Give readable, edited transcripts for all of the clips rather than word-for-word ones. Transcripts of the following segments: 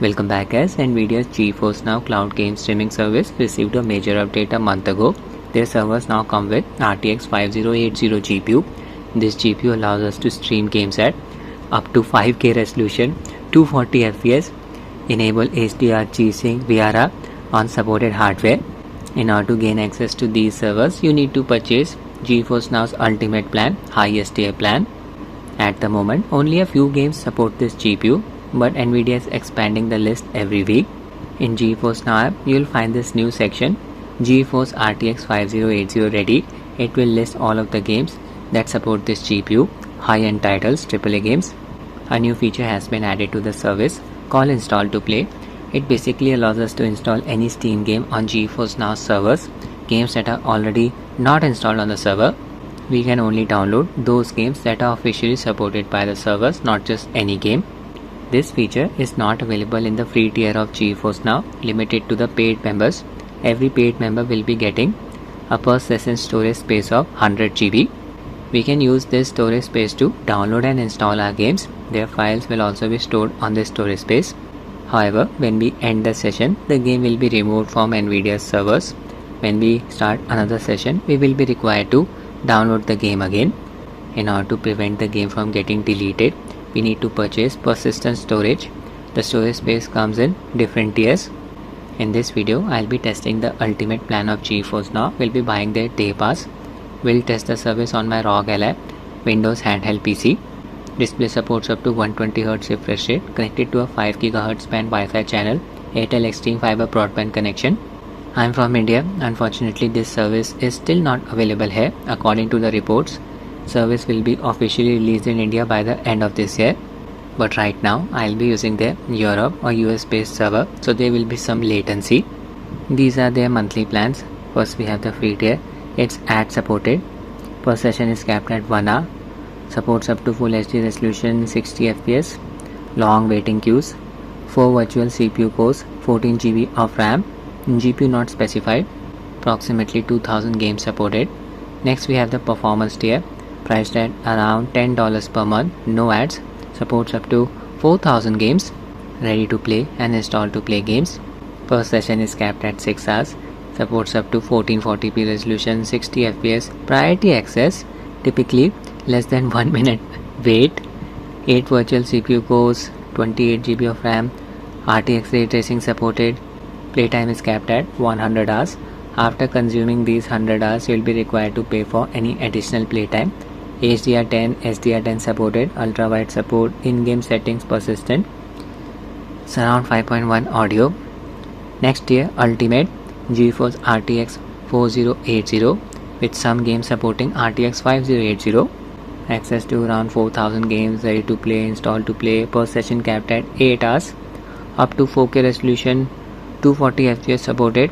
Welcome back guys. Nvidia's GeForce Now cloud game streaming service received a major update a month ago. Their servers now come with RTX 5080 GPU. This GPU allows us to stream games at up to 5K resolution, 240 FPS, enable HDR G-Sync VRR on supported hardware. In order to gain access to these servers, you need to purchase GeForce Now's Ultimate plan, highest tier plan. At the moment, only a few games support this GPU, but Nvidia is expanding the list every week. In GeForce Now app, you will find this new section, GeForce RTX 5080 ready. It will list all of the games that support this GPU, high-end titles, AAA games. A new feature has been added to the service called Install to Play. It basically allows us to install any Steam game on GeForce Now servers. Games that are already not installed on the server, we can only download those games that are officially supported by the servers, not just any game. This feature is not available in the free tier of GeForce Now, limited to the paid members. Every paid member will be getting a per session storage space of 100 GB. We can use this storage space to download and install our games. Their files will also be stored on this storage space. However, when we end the session, the game will be removed from Nvidia's servers. When we start another session, we will be required to download the game again. In order to prevent the game from getting deleted, we need to purchase persistent storage. The storage space comes in different tiers. In this video, I'll be testing the ultimate plan of GeForce Now. We'll be buying their day pass. We'll test the service on my Rog Ally Windows handheld PC. Display supports up to 120Hz refresh rate, connected to a 5 GHz band Wi-Fi channel, Airtel Xtreme fiber broadband connection. I'm from India. Unfortunately, this service is still not available here. According to the reports, service will be officially released in India by the end of this year. But right now, I'll be using their Europe or US based server, so there will be some latency. These are their monthly plans. First, we have the free tier. It's ad supported. Per session is capped at 1 hour. Supports up to full HD resolution, 60 FPS. Long waiting queues. 4 virtual CPU cores, 14 GB of RAM. GPU not specified. Approximately 2000 games supported. Next, we have the performance tier, priced at around $10 per month. No ads. Supports up to 4000 games. Ready to play and install to play games. Per session is capped at 6 hours. Supports up to 1440p resolution, 60 FPS. Priority access, typically less than 1 minute wait. 8 virtual CPU cores, 28 GB of RAM. RTX ray tracing supported. Playtime is capped at 100 hours. After consuming these 100 hours, you will be required to pay for any additional playtime. HDR10, SDR10 supported, ultra-wide support, in-game settings persistent, surround 5.1 audio. Next tier, Ultimate, GeForce RTX 4080 with some games supporting RTX 5080. Access to around 4000 games, ready to play, install to play, per session capped at 8 hours. Up to 4K resolution, 240 FPS supported.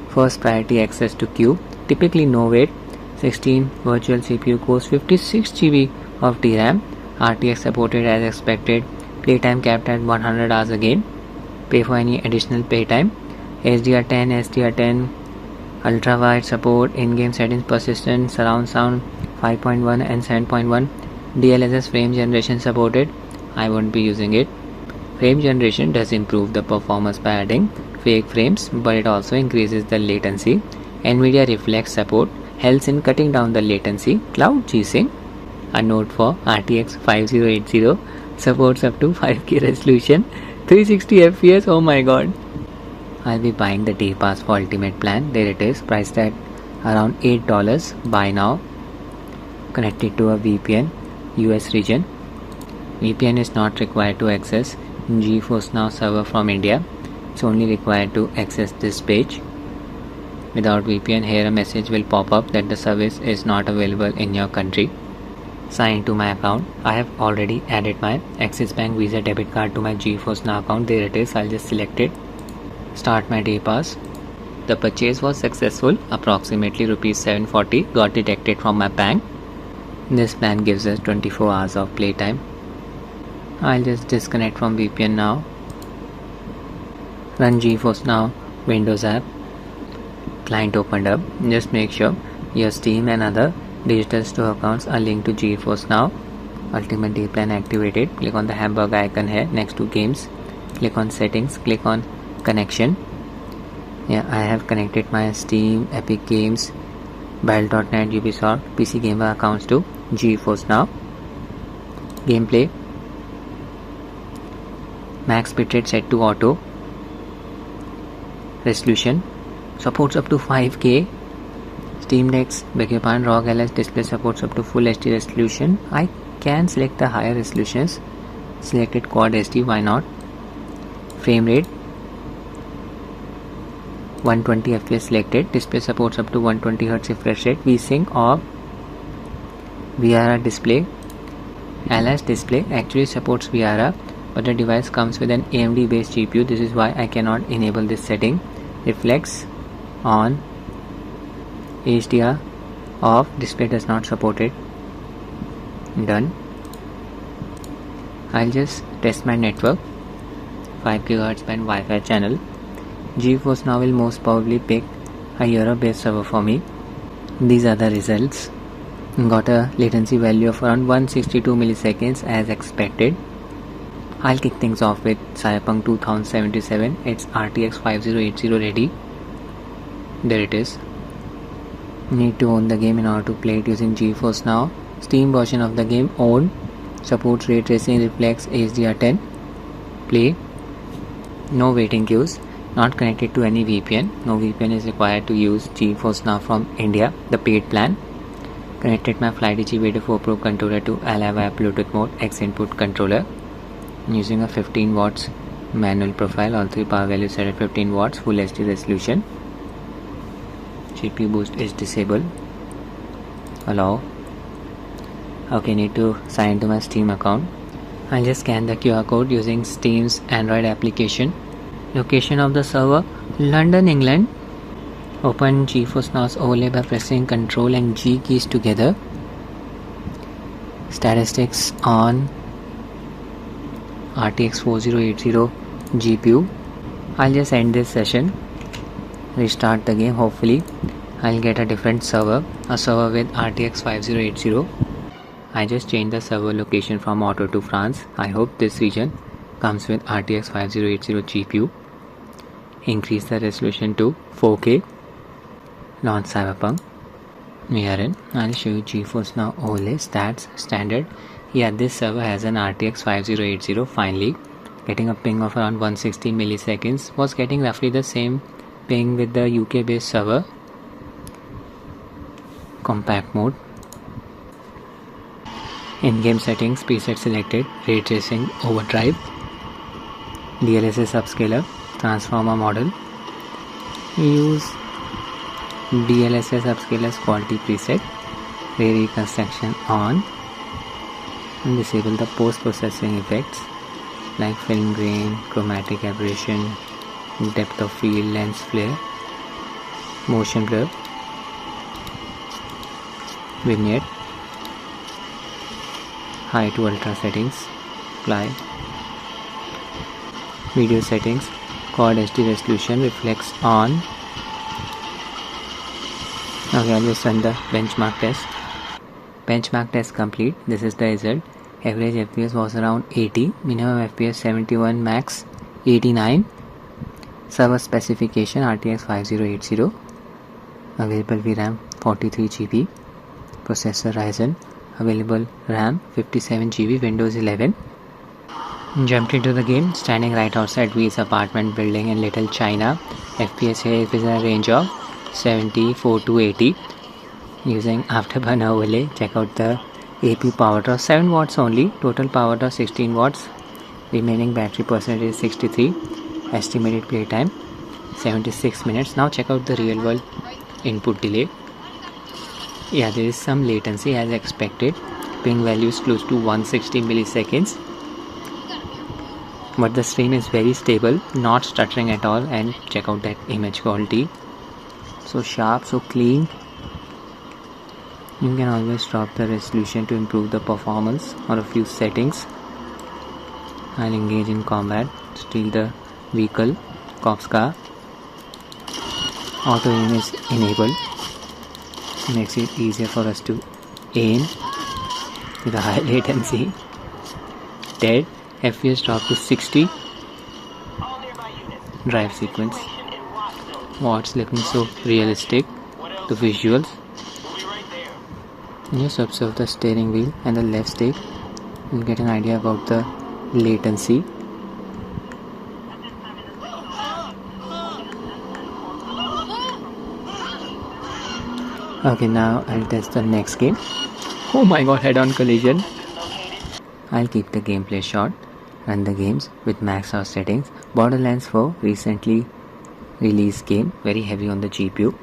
First priority access to queue, typically no wait. 16 virtual CPU cores, 56 GB of DRAM. RTX supported as expected. Playtime capped at 100 hours again. Pay for any additional playtime. HDR10, SDR10, ultra wide support, in-game settings persistent, surround sound 5.1 and 7.1. DLSS frame generation supported. I won't be using it. Frame generation does improve the performance by adding fake frames, but it also increases the latency. Nvidia Reflex support helps in cutting down the latency. Cloud G-Sync, a note for RTX 5080, supports up to 5K resolution, 360 FPS. Oh my god. I'll be buying the day pass for ultimate plan. There it is, priced at around $8. Buy now. Connected to a VPN, US region. VPN is not required to access GeForce Now server from India. It's only required to access this page. Without VPN, here a message will pop up that the service is not available in your country. Sign into my account. I have already added my Axis Bank Visa debit card to my GeForce Now account. There it is. I'll just select it. Start my day pass. The purchase was successful. Approximately Rs 740 got deducted from my bank. This plan gives us 24 hours of playtime. I'll just disconnect from VPN now. Run GeForce Now Windows app. Client opened up. Just make sure your Steam and other digital store accounts are linked to GeForce Now. Ultimate day plan activated. Click on the hamburger icon here next to games. click on settings, click on connection. Yeah, I have connected my Steam, Epic Games, Battle.net, Ubisoft, PC Gamer accounts to GeForce Now. Gameplay, max bitrate set to auto. Resolution supports up to 5K. Steam Deck's Rog Ally display supports up to Full HD resolution. I can select the higher resolutions. Selected Quad HD, why not? Frame rate 120 FPS selected. Display supports up to 120Hz refresh rate. VSync or VRR display. Ally's display actually supports VRR, but the device comes with an AMD based GPU. This is why I cannot enable this setting. Reflex on, HDR off, display does not support it. Done. I'll just test my network. 5 GHz band Wi-Fi channel. GeForce Now will most probably pick a Europe based server for me. These are the results. Got a latency value of around 162 milliseconds as expected. I'll kick things off with Cyberpunk 2077. It's RTX 5080 ready. There it is. Need to own the game in order to play it using GeForce Now. Steam version of the game owned. Supports ray tracing, reflex, HDR10. Play. No waiting queues. Not connected to any VPN. No VPN is required to use GeForce Now from India, the paid plan. Connected my FlyDG Beta 4 Pro controller to Ally via Bluetooth mode X input controller. Using a 15 watts manual profile, all three power values set at 15 watts, Full HD resolution. GPU boost is disabled. Allow. Okay, need to sign into my Steam account. I'll just scan the QR code using Steam's Android application. Location of the server, London, England. Open GeForce Now's overlay by pressing Ctrl and G keys together. Statistics on RTX 4080 GPU. I'll just end this session. Restart the game. Hopefully I'll get a different server, a server with RTX 5080. I just changed the server location from auto to France. I hope this region comes with RTX 5080 GPU. Increase the resolution to 4K. Launch Cyberpunk. We are in. I'll show you GeForce Now overlay stats standard. Yeah, this server has an RTX 5080 finally. Getting a ping of around 160 milliseconds. Was getting roughly the same ping with the UK based server. Compact mode. In-game settings, preset selected, ray tracing, overdrive, DLSS upscaler, transformer model. Use DLSS upscaler's quality preset, ray reconstruction on, and disable the post-processing effects like film grain, chromatic aberration, depth of field, lens flare, motion blur, vignette. High to ultra settings, apply. Video settings, Quad HD resolution, reflex on. Okay, I'll just run the benchmark test. Benchmark test complete. This is the result. Average FPS was around 80, minimum FPS 71, max 89. Server specification RTX 5080. Available VRAM 43 GB. Processor Ryzen. Available RAM 57 GB, Windows 11. Jumped into the game, standing right outside V's apartment building in Little China. FPS here is in a range of 74 to 80. Using Afterburner overlay, check out the AP power draw, 7 watts only, total power draw 16 watts, remaining battery percentage is 63, estimated playtime 76 minutes. Now check out the real world input delay. Yeah, there is some latency as expected. Ping value is close to 160 milliseconds. But the stream is very stable, not stuttering at all, and check out that image quality. So sharp, so clean. You can always drop the resolution to improve the performance or a few settings. I'll engage in combat, steal the vehicle, cop's car. Auto aim is enabled. Makes it easier for us to aim with a high latency. Dead. FPS drop to 60. drive sequence. What's looking so realistic? The visuals. Just observe the steering wheel and the left stick. You'll get an idea about the latency. Okay, now I'll test the next game. Oh my god, head-on collision. I'll keep the gameplay short. Run the games with maxed out settings. Borderlands 4, recently released game, very heavy on the GPU.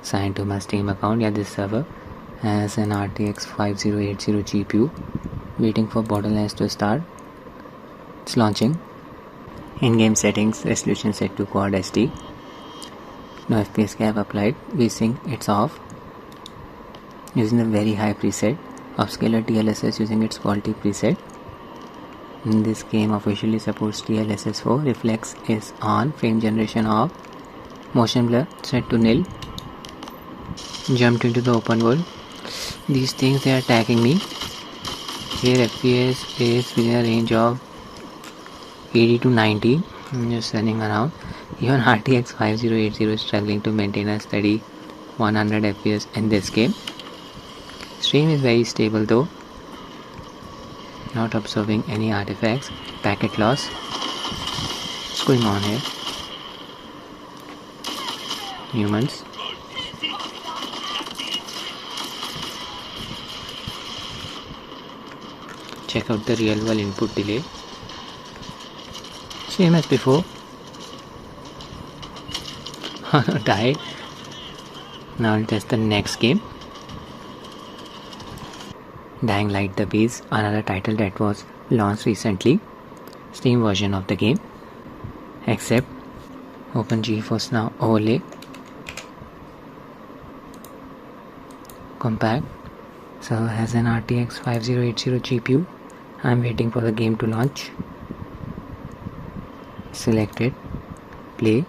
Sign to my Steam account. Yeah, this server has an RTX 5080 GPU. Waiting for Borderlands to start. It's launching. In-game settings, resolution set to Quad SD. No FPS cap applied. VSync, it's off. Using a very high preset. Upscaler DLSS using its quality preset. This game officially supports DLSS 4. Reflex is on. Frame generation off. Motion blur set to nil. Jumped into the open world. These things, they are attacking me. Here FPS is within a range of 80 to 90. I'm just running around. Even RTX 5080 is struggling to maintain a steady 100 FPS in this game. Stream is very stable though. Not observing any artifacts. Packet loss. What's going on here? Humans. Check out the real world input delay. Same as before. Died. Now I'll test the next game. Dying Light the Beast, another title that was launched recently. Steam version of the game. Except open GeForce Now overlay. Compact. Server has an RTX 5080 GPU. I'm waiting for the game to launch. Selected. Play.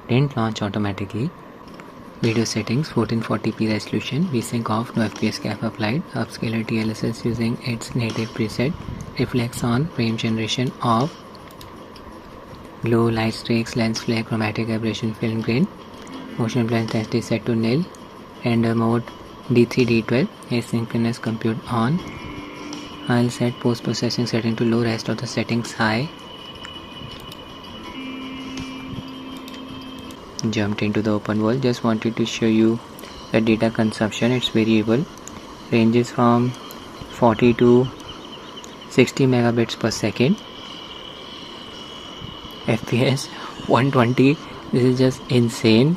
Didn't launch automatically. Video settings 1440p resolution. VSync off. No FPS cap applied. Upscaler DLSS using its native preset. Reflex on. Frame generation off. Glow, light streaks, lens flare, chromatic aberration, film grain. Motion blur intensity set to nil. Render mode D3 D12. Asynchronous compute on. I'll set post processing setting to low. Rest of the settings high. Jumped into the open world. Just wanted to show you the data consumption. It's variable, ranges from 40 to 60 megabits per second. FPS 120. This is just insane.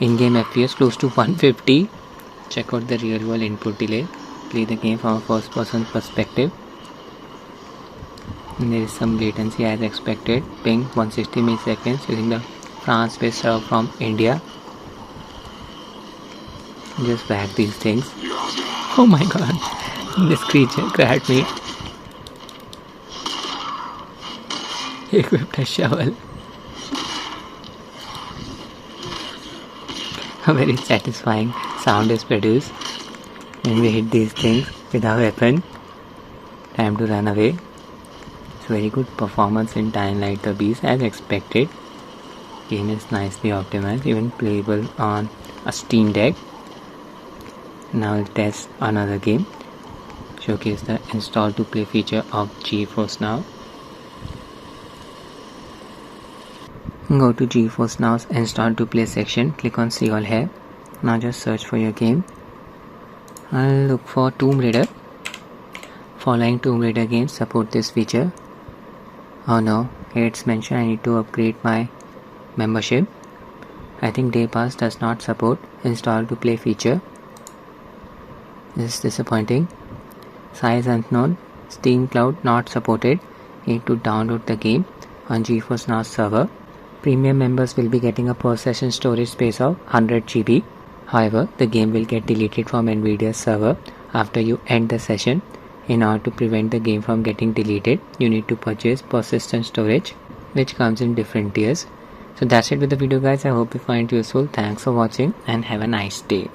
In-game FPS close to 150. Check out the real world input delay. Play the game from a first person perspective. There is some latency as expected. Ping 160 milliseconds using the France-based server from India. Just whack these things. Oh my god, this creature grabbed me. Equipped a shovel. A very satisfying sound is produced when we hit these things with our weapon. Time to run away. Very good performance in Dying Light the Beast as expected. Game is nicely optimized, even playable on a Steam Deck. Now I'll test another game. Showcase the install to play feature of GeForce Now. Go to GeForce Now's install to play section. Click on see all here. Now just search for your game. I'll look for Tomb Raider. Following Tomb Raider games support this feature. Oh no, here it's mentioned I need to upgrade my membership. I think Day Pass does not support install to play feature. This is disappointing. Size unknown. Steam Cloud not supported. Need to download the game on GeForce Now server. Premium members will be getting a per session storage space of 100 GB. However, the game will get deleted from Nvidia's server after you end the session. In order to prevent the game from getting deleted, you need to purchase persistent storage, which comes in different tiers. So that's it with the video guys. I hope you find it useful. Thanks for watching and have a nice day.